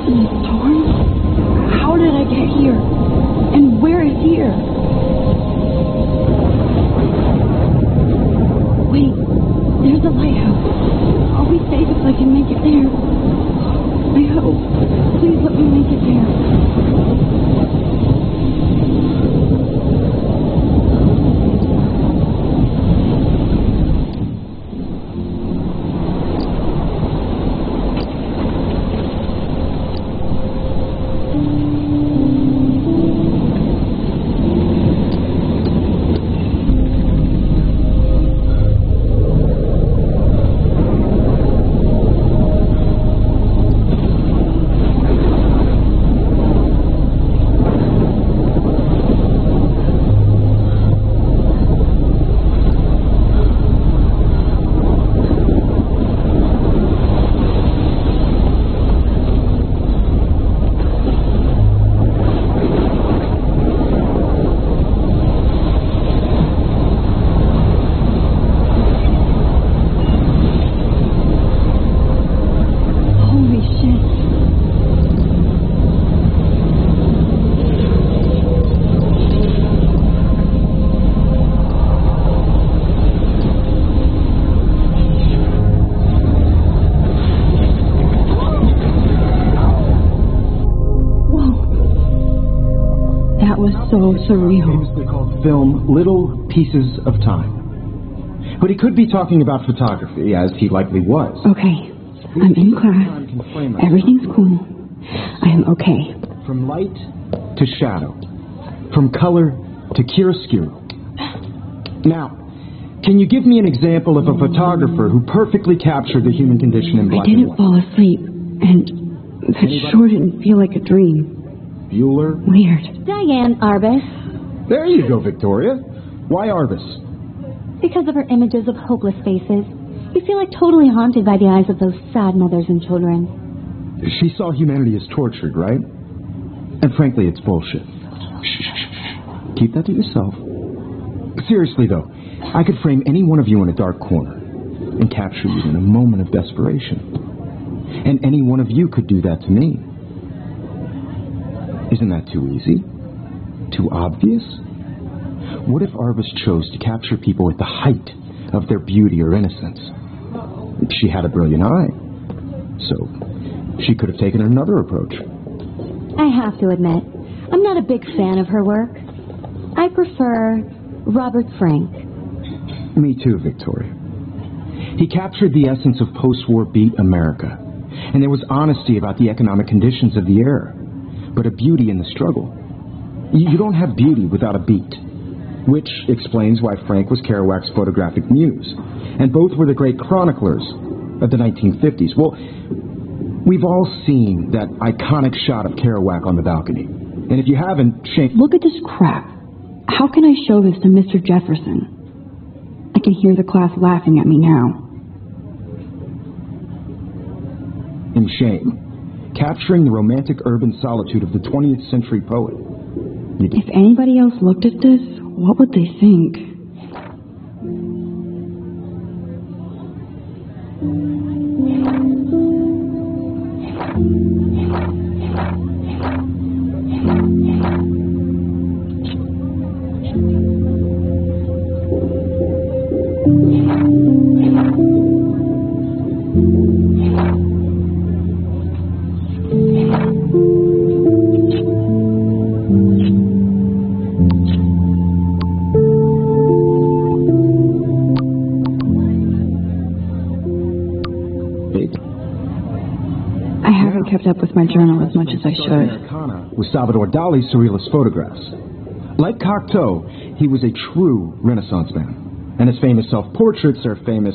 up in the storm? How did I get here? And where is here? Wait, there's a lighthouse. I'll be safe if I can make it there. I hope. Please let me make it there. So surreal. Famously called film Little Pieces of Time. But he could be talking about photography, as he likely was. Okay, I'm in class. Everything's cool. I am okay. From light to shadow. From color to chiaroscuro. Now, can you give me an example of a photographer who perfectly captured the human condition in black and white? I didn't fall asleep, and that sure didn't feel like a dream. Bueller? Weird. Diane Arbus. There you go, Victoria. Why Arbus? Because of her images of hopeless faces. You feel like totally haunted by the eyes of those sad mothers and children. She saw humanity as tortured, right? And frankly, it's bullshit. Shh. Keep that to yourself. Seriously, though, I could frame any one of you in a dark corner and capture you in a moment of desperation. And any one of you could do that to me. Isn't that too easy? Too obvious? What if Arbus chose to capture people at the height of their beauty or innocence? She had a brilliant eye, so she could have taken another approach. I have to admit, I'm not a big fan of her work. I prefer Robert Frank. Me too, Victoria. He captured the essence of post-war beat America, and there was honesty about the economic conditions of the era. But a beauty in the struggle. You don't have beauty without a beat. Which explains why Frank was Kerouac's photographic muse. And both were the great chroniclers of the 1950s. Well, we've all seen that iconic shot of Kerouac on the balcony. And if you haven't, shame... Look at this crap. How can I show this to Mr. Jefferson? I can hear the class laughing at me now. In shame. Capturing the romantic urban solitude of the 20th century poet. If anybody else looked at this, what would they think? Kept up with my journal as much as I should. Was Salvador Dali's surrealist photographs. Like Cocteau, he was a true Renaissance man. And his famous self-portraits are famous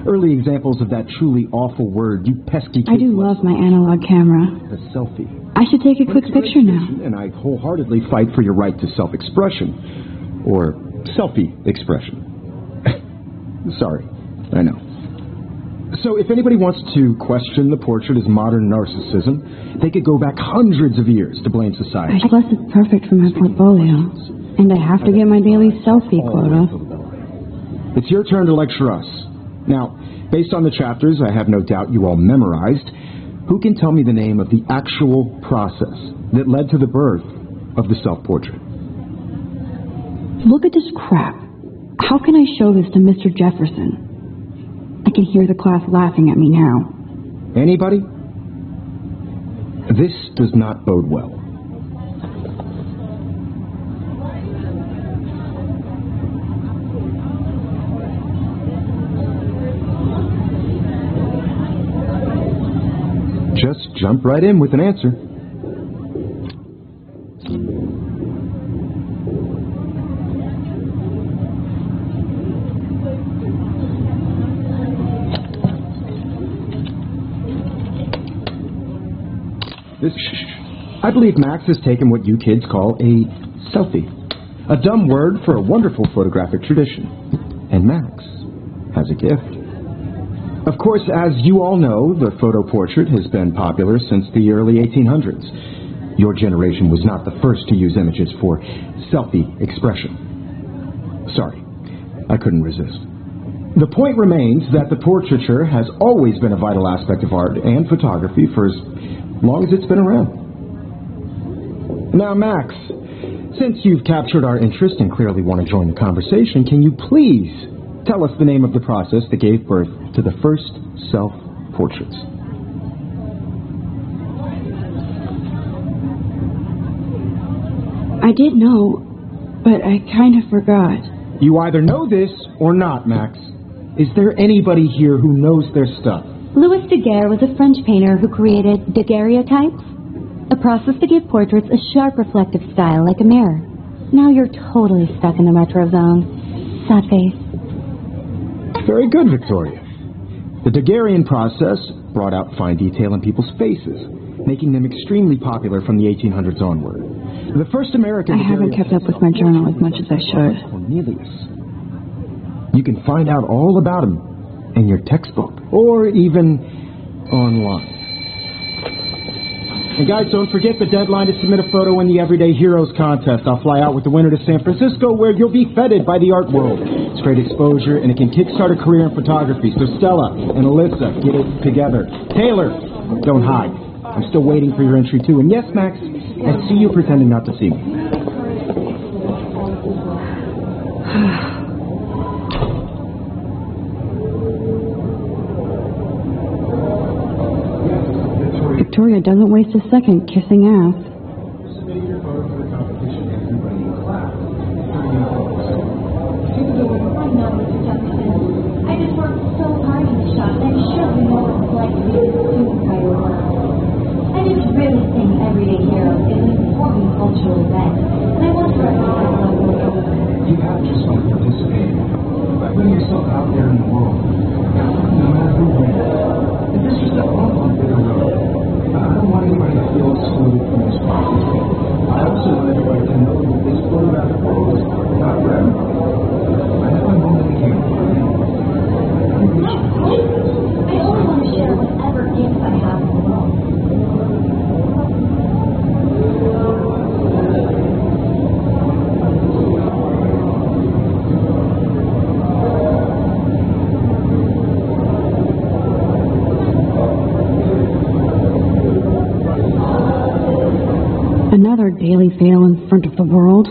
early examples of that truly awful word, you pesky kid. I do love my analog camera. The selfie. I should take a quick picture now. And I wholeheartedly fight for your right to self-expression. Or selfie expression. Sorry, I know. So if anybody wants to question the portrait as modern narcissism, they could go back hundreds of years to blame society. Plus, it's perfect for my portfolio. And I have to get my daily selfie quota. It's your turn to lecture us. Now, based on the chapters I have no doubt you all memorized, Who can tell me the name of the actual process that led to the birth of the self-portrait? Look at this crap. How can I show this to Mr. Jefferson? I can hear the class laughing at me now. Anybody? This does not bode well. Just jump right in with an answer. I believe Max has taken what you kids call a selfie. A dumb word for a wonderful photographic tradition. And Max has a gift. Of course, as you all know, the photo portrait has been popular since the early 1800s. Your generation was not the first to use images for selfie expression. Sorry, I couldn't resist. The point remains that the portraiture has always been a vital aspect of art and photography for as long as it's been around. Now, Max, since you've captured our interest and clearly want to join the conversation, can you please tell us the name of the process that gave birth to the first self-portraits? I did know, but I kind of forgot. You either know this or not, Max. Is there anybody here who knows their stuff? Louis Daguerre was a French painter who created daguerreotypes, a process to give portraits a sharp reflective style like a mirror. Now you're totally stuck in the retro zone. Sad face. Very good, Victoria. The Daguerrean process brought out fine detail in people's faces, making them extremely popular from the 1800s onward. The first American... I haven't kept up with my journal as much as I should. Cornelius. You can find out all about him in your textbook, or even online. And guys, don't forget the deadline to submit a photo in the Everyday Heroes contest. I'll fly out with the winner to San Francisco, where you'll be feted by the art world. It's great exposure, and it can kickstart a career in photography. So Stella and Alyssa, get it together. Taylor, don't hide. I'm still waiting for your entry, too. And yes, Max, I see you pretending not to see me. Victoria doesn't waste a second kissing ass. I just worked so hard in the shop that I'm sure we know what it's like to be a student by your work. I just really think Everyday Heroes is an important cultural event, and I want to represent my work. You have just to participate by putting yourself out there in the world. No matter who wins. If there's just a bump on the road, I don't want anybody to feel excluded from this process. I also want everybody to know that this photographic world is not for everybody. I know I'm only here. I only want to share whatever gifts I have in the world. Another daily fail in front of the world.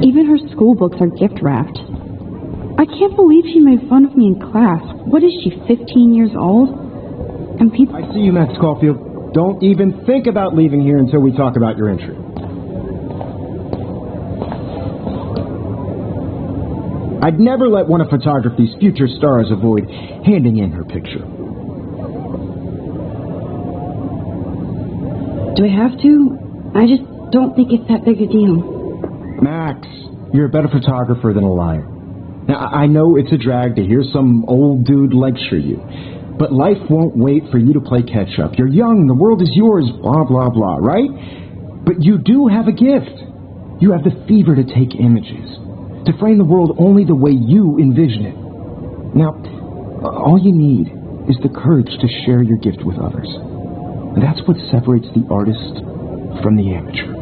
Even her school books are gift wrapped. I can't believe she made fun of me in class. What is she, 15 years old? And people... I see you, Max Caulfield. Don't even think about leaving here until we talk about your entry. I'd never let one of photography's future stars avoid handing in her picture. Do I have to? I just don't think it's that big a deal. Max, you're a better photographer than a liar. Now, I know it's a drag to hear some old dude lecture you, but life won't wait for you to play catch-up. You're young, the world is yours, blah, blah, blah, right? But you do have a gift. You have the fever to take images, to frame the world only the way you envision it. Now, all you need is the courage to share your gift with others. And that's what separates the artist from the amateur.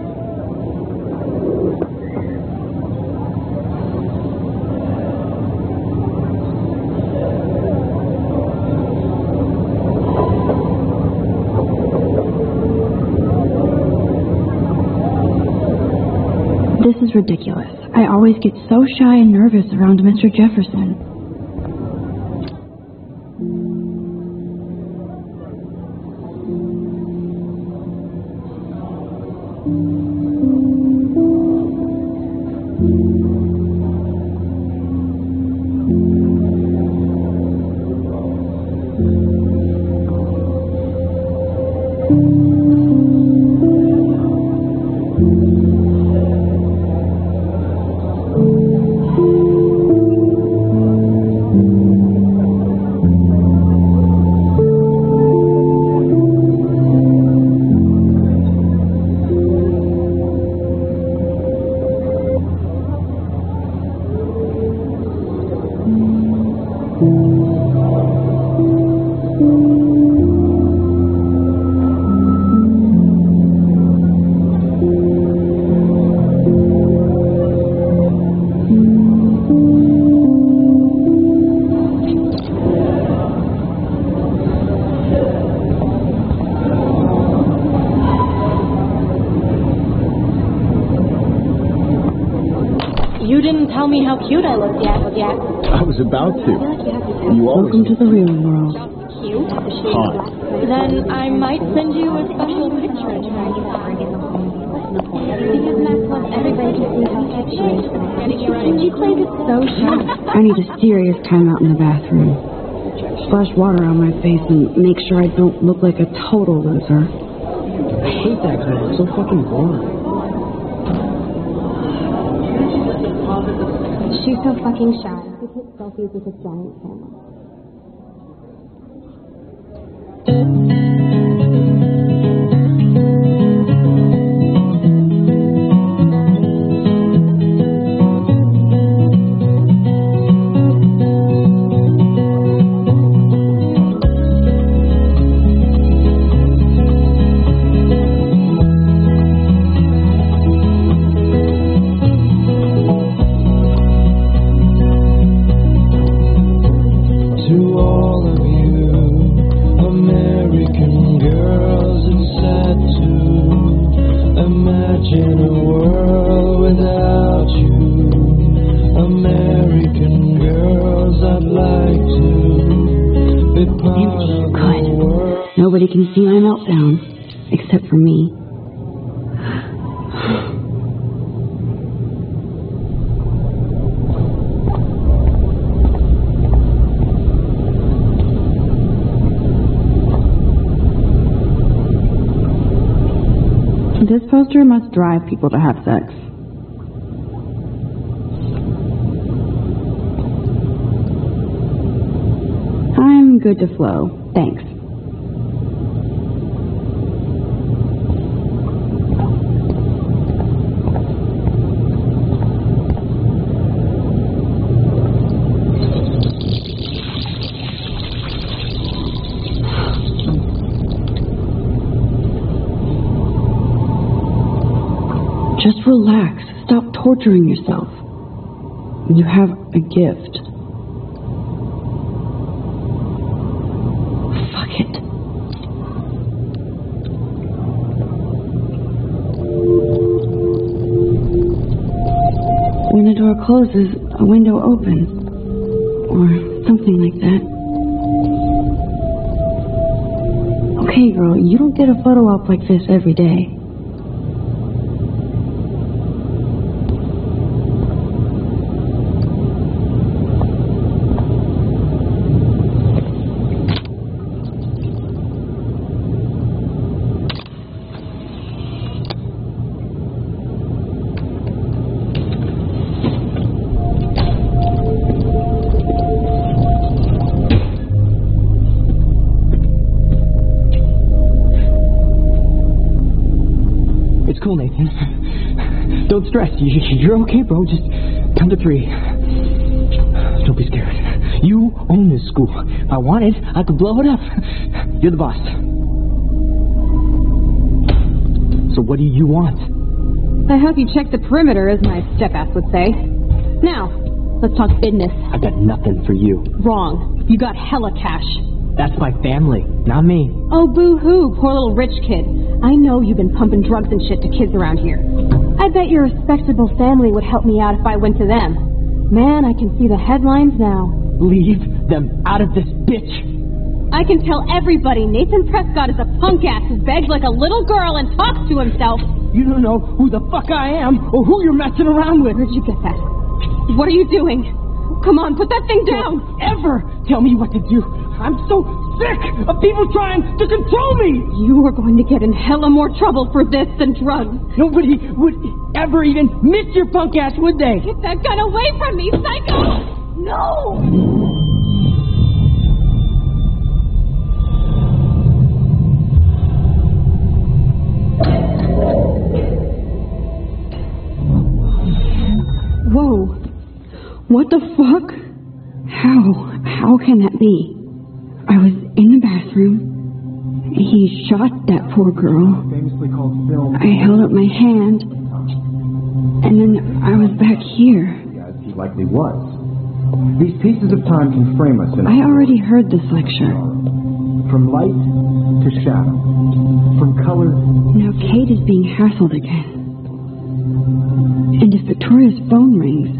This is ridiculous. I always get so shy and nervous around Mr. Jefferson. You didn't tell me how cute I looked yet. I was about to. You always... Welcome to the real world. Cute? Hot. Then I might send you a special picture to try you out. Because Max wants everybody to see how cute she is. She played it so sharp. I need a serious timeout in the bathroom. Splash water on my face and make sure I don't look like a total loser. I hate that guy. It's so fucking boring. She's so fucking shy. She takes selfies with a giant camera. Nobody can see my meltdown, except for me. This poster must drive people to have sex. I'm good to flow. Thanks. Just relax. Stop torturing yourself. You have a gift. Fuck it. When the door closes, a window opens. Or something like that. Okay, girl, you don't get a photo op like this every day. Cool, Nathan. Don't stress. You're okay, bro. Just count to 3. Don't be scared. You own this school. If I wanted, I could blow it up. You're the boss. So what do you want? I hope you checked the perimeter, as my step-ass would say. Now, let's talk business. I got nothing for you. Wrong. You got hella cash. That's my family, not me. Oh, boo-hoo, poor little rich kid. I know you've been pumping drugs and shit to kids around here. I bet your respectable family would help me out if I went to them. Man, I can see the headlines now. Leave them out of this bitch. I can tell everybody Nathan Prescott is a punk ass who begs like a little girl and talks to himself. You don't know who the fuck I am or who you're messing around with. Where'd you get that? What are you doing? Come on, put that thing down. Don't ever tell me what to do. I'm so sick of people trying to control me. You are going to get in hella more trouble for this than drugs. Nobody would ever even miss your punk ass, would they? Get that gun away from me, psycho! No! Whoa. What the fuck? How can that be? I was in the bathroom. He shot that poor girl. Famously called film. I held up my hand. And then I was back here. As he likely was. These pieces of time can frame us in I already heard this lecture. from light to shadow, from color. Now Kate is being hassled again. And if Victoria's phone rings,